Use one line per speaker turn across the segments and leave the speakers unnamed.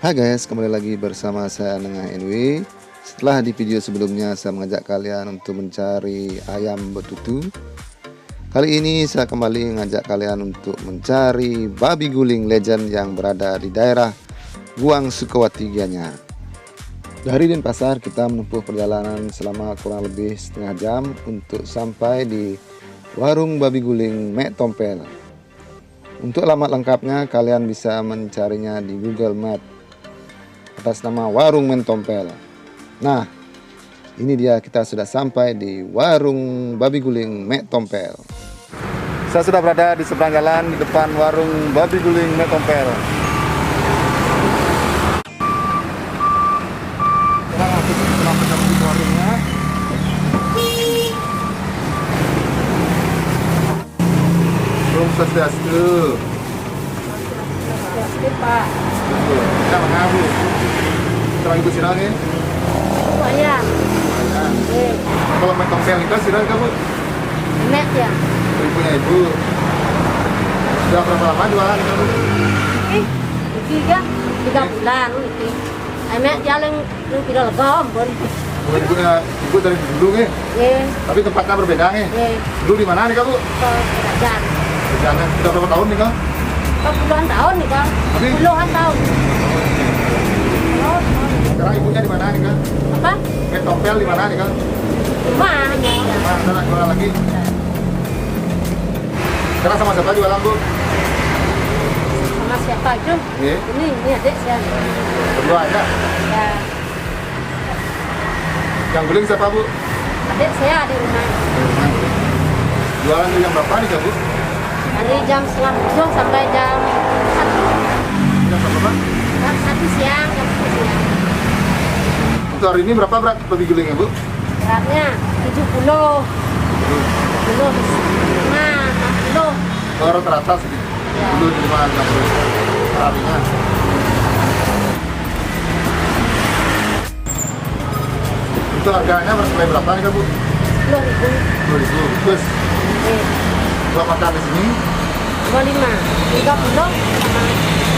Hai guys, kembali lagi bersama saya Nengah NW. Setelah di video sebelumnya saya mengajak kalian untuk mencari ayam betutu, kali ini saya kembali mengajak kalian untuk mencari babi guling legend yang berada di daerah Guang Sukawati Gianyar. Dari Denpasar kita menempuh perjalanan selama kurang lebih setengah jam untuk sampai di warung babi guling Mek Tompel. Untuk alamat lengkapnya kalian bisa mencarinya di Google Map atas nama Warung Mentompel. Nah, ini dia, kita sudah sampai di Warung Babi Guling Mek Tompel. Saya sudah berada di seberang jalan di depan Warung Babi Guling Mek Tompel. Kita masuk ke warungnya. Belum Swastiastu.
Pak.
Kita mengabu. Terang itu sirang ya?
Ayam.
Kalau Mek Tompel itu sirang kamu?
Mek ya.
Ibunya ibu. Sudah berapa lama jualan kamu?
Tiga bulan ini. Mek jalan kira legom pun.
Ibu dari dulu nih. Tapi tempatnya berbeda nih. Dulu di mana nih kamu?
Kerajaan.
Kerajaan. Sudah berapa tahun nih kamu?
Puluhan tahun nih kan. Puluhan tahun.
Sekarang ibunya di mana nih kan?
Apa?
Mek Tompel di mana nih kan?
Rumahnya.
Nah, ada jualan lagi. Sekarang sama siapa jualan bu?
Sama siapa itu? Ini adik saya.
Berdua aja.
Ya.
Yang guling siapa bu?
Adik saya di rumah.
Jualan dari jam berapa nih bu?
Dari jam 9 sampai jam 1.
Jam berapa?
Jam 1 siang, jam 1 siang.
Untuk hari ini berapa berat babi gulingnya bu?
Beratnya 70. 70. Nah, 60.
Kalau rata-rata segitu. Dulu di mana harinya? Itu harganya mulai berapa nih bu?
10.000.
10.000. Terus kalau makan di sini?
25. 30 sama.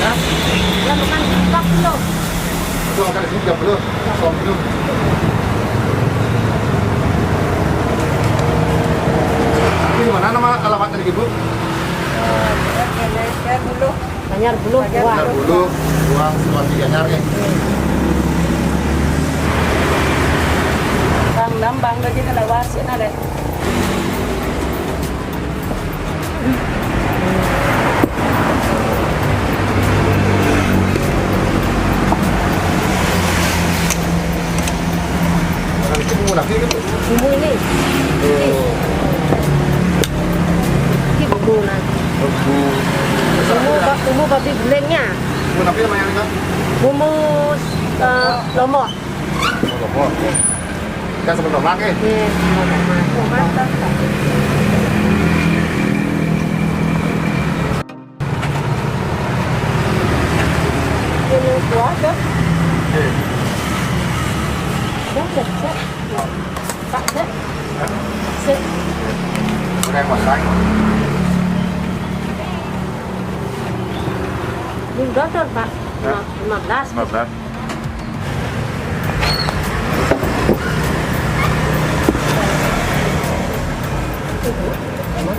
Ya?
Ya bukan 30.
Itu makan di sini 30. Soal minum. Ini mana nama alamatnya nih bu?
Banyak bulu.
Benar dulu, Guang Sukawati Gianyar ya.
Bang nambang lagi na lawasin na deh.
Itu bumbu nasi kan?
Bumbu ini. Ini bumbu nanti. Bumbu babi gulingnya.
Bumbu nasi namanya nih kan?
Bumbu lombok.
Lombok. Kan sebelum lombok ya?
Iya, lombok. Mantap. Ini kuat kan? Cek. Pak, cek. Cek.
Goreng masak.
Ini udah tuh, Pak. 15.
15.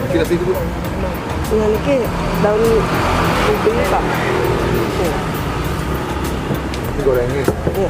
Kita sini bu.
Dengan ini daun ubi Pak.
Digorengin.
Iya.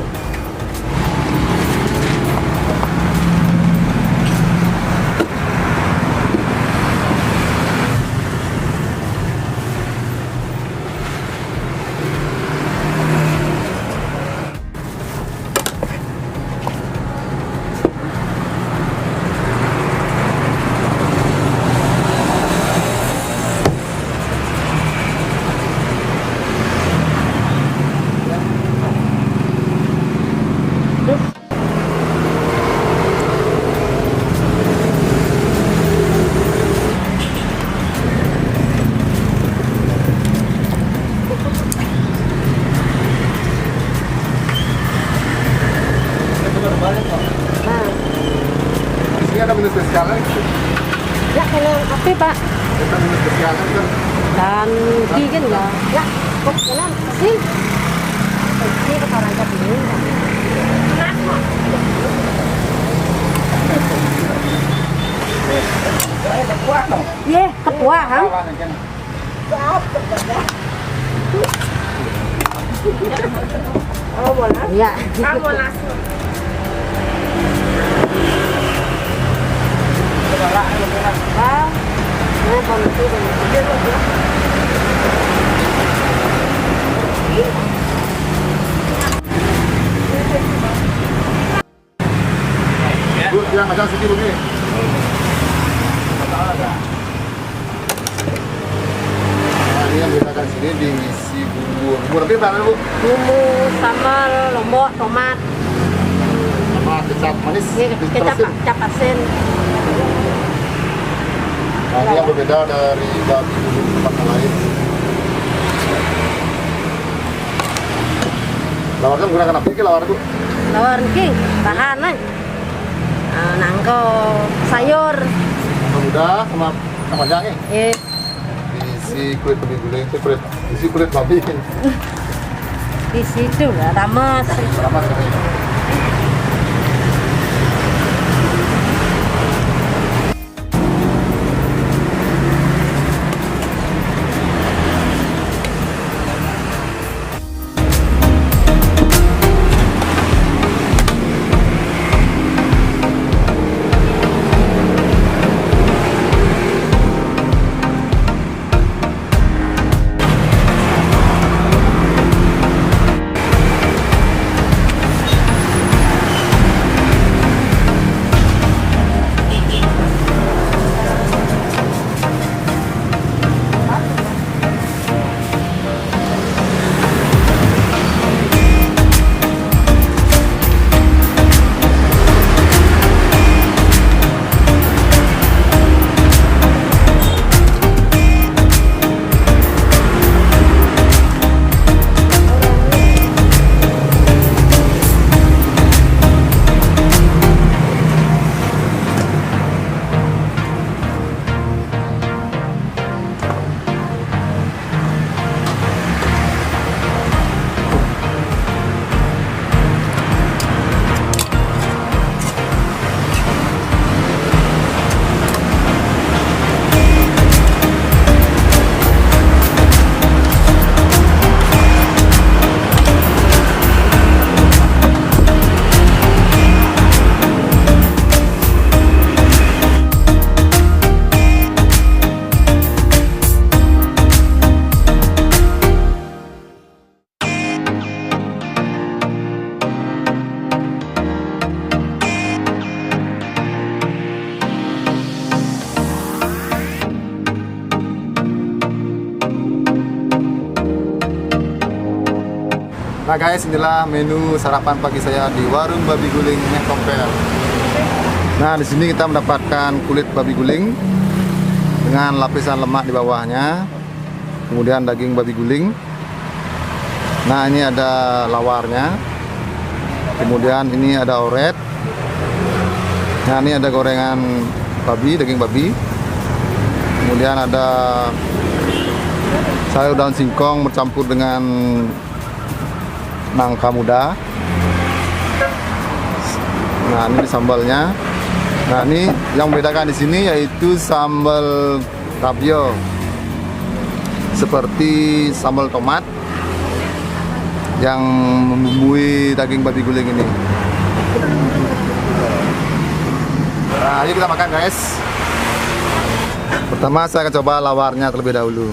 ada menu spesial lagi.
Ya kalau apa Pak?
Kita menu spesial kan.
Dan vegan lah. Ya, kok jalan sih? Iya, ketua kan?
Oh, monas.
Iya.
Ah, monas.
Wow. Ini komisi
Bu, yang ada sedikit begini. Nah, ini yang bedakan sini diisi bumbu. Bumbu lebih berapa bu?
bumbu, sambal, lombok, tomat,
Sama kecap manis.
kecap asin.
Nah, ini yang berbeda dari babi bumbu tempat yang lain. Lawarnya menggunakan apa ini lawar bu?
Lawar king, bahan nangko sayur.
Muda sama panjangnya.
Eh,
Isi kulit babi guling itu isi kulit babi.
di situ lah rames.
Sama sekali. Nah guys, inilah menu sarapan pagi saya di warung babi guling Nek Tompel. Nah, di sini kita mendapatkan kulit babi guling dengan lapisan lemak di bawahnya. Kemudian daging babi guling. Nah, ini ada lawarnya. Kemudian ini ada oret. Nah, ini ada gorengan babi, daging babi. Kemudian ada sayur daun singkong bercampur dengan nangka muda. Nah, ini sambalnya. Nah, ini yang membedakan di sini yaitu sambal tabio. Seperti sambal tomat yang membumbui daging babi guling ini. Nah, ayo kita makan guys. Pertama saya akan coba lawarnya terlebih dahulu.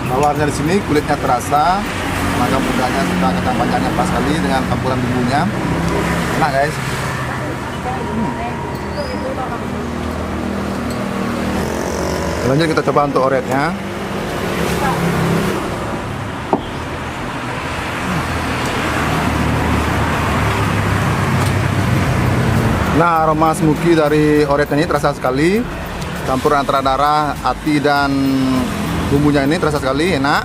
Lawarnya di sini kulitnya terasa, maka mudanya sudah kacang panjangnya pas sekali dengan campuran bumbunya. Enak guys. Lanjut kita coba untuk oretnya. Nah, aroma smoky dari oretnya ini terasa sekali. Campuran antara darah, ati dan bumbunya ini terasa sekali enak.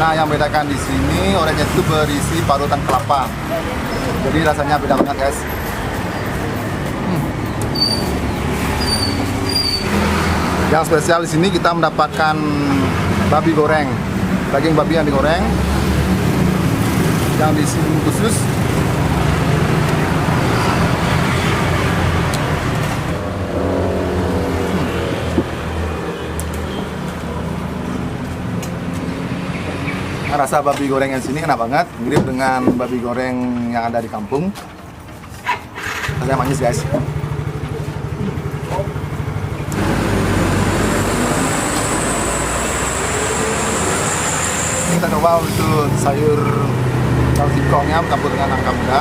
Nah, yang bedakan di sini oretnya itu berisi parutan kelapa. Jadi rasanya beda banget, guys. Yang spesial di sini kita mendapatkan babi goreng, daging babi yang digoreng. Yang di sini khusus. Rasa babi goreng yang sini enak banget, mirip dengan babi goreng yang ada di kampung. Rasanya manis, guys. Kita coba untuk sayur daun singkongnya campur dengan nangka muda.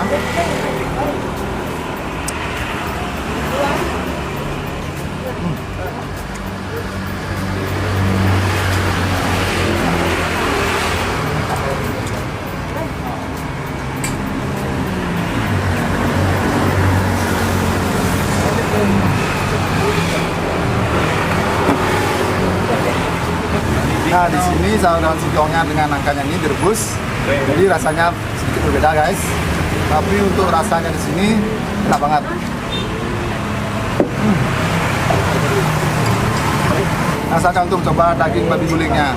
Nah, di sini sayur daun singkongnya dengan nangkanya ini direbus, jadi rasanya sedikit berbeda, guys. Tapi untuk rasanya di sini enak banget. Nah, saya untuk coba daging babi gulingnya.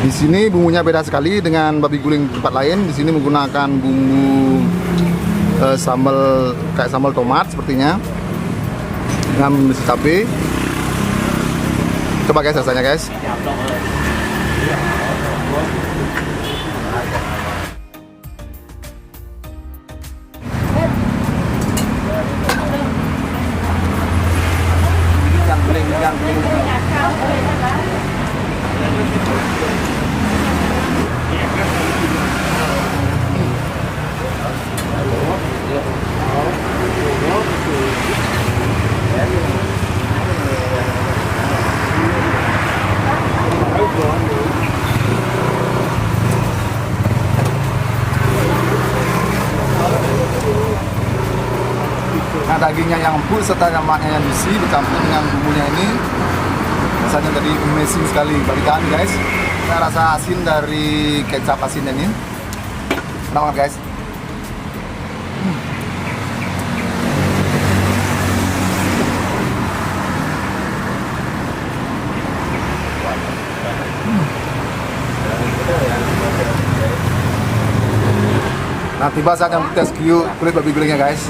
Di sini bumbunya beda sekali dengan babi guling tempat lain. Di sini menggunakan bumbu sambal kayak sambal tomat sepertinya dengan besi cabai. Coba guys rasanya, guys. Nah, dagingnya yang empuk serta lemaknya yang juicy bercampur dengan bumbunya ini rasanya tadi amazing sekali bagi kami, guys. Nah, rasa asin dari kecap asin ini enak banget, guys. Nah, tiba saatnya tes kulit babi gulingnya, guys.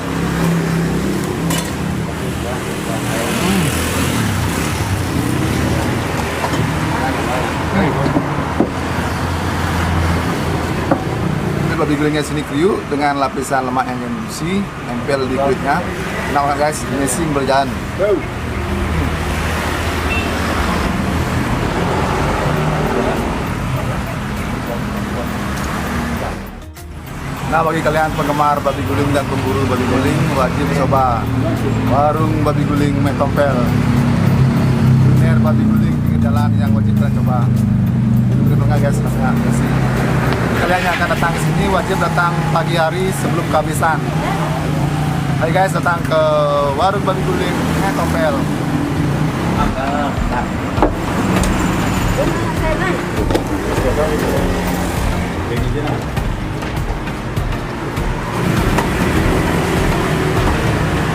Babi gulingnya sini kriuk dengan lapisan lemak yang juicy nempel di kulitnya. Enak, guys, amazing berjalan. Nah, bagi kalian penggemar babi guling dan pemburu babi guling, wajib coba warung babi guling Metompel. Kuliner babi guling pinggir jalan yang wajib kalian coba. Bener-bener banget, guys, rasanya amazing. Kalian yang akan datang ke sini wajib datang pagi hari sebelum kehabisan. Hai, guys, datang ke warung babi guling Metompel.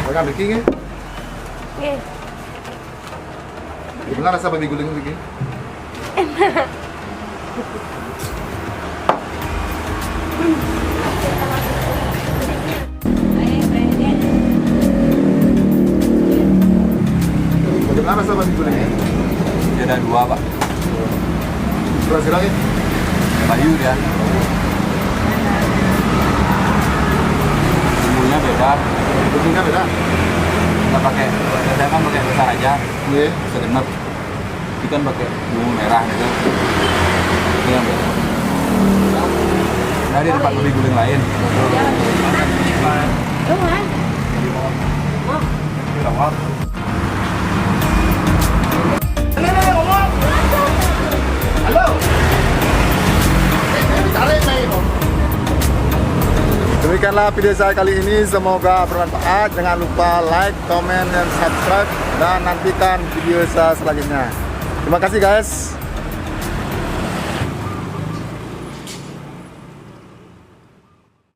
Makan Ricky, ya?
Oke.
Gimana rasa babi guling, Ricky? Bagaimana rasa babi gulingnya?
Dia ada dua, Pak.
Berhasil lagi?
Bayu dia. Bumbunya beda.
Bumbunya beda?
Kita pakai, saya kan pakai besar aja.
Iya.
Segenap. Ini kan pakai bumbu merah gitu. Ini yang beda. Nah, di tempat babi guling lain.
Đúng rồi.
demikianlah video saya kali ini. Semoga bermanfaat. Jangan lupa like, comment, dan subscribe. Dan nantikan video saya selanjutnya. Terima kasih guys.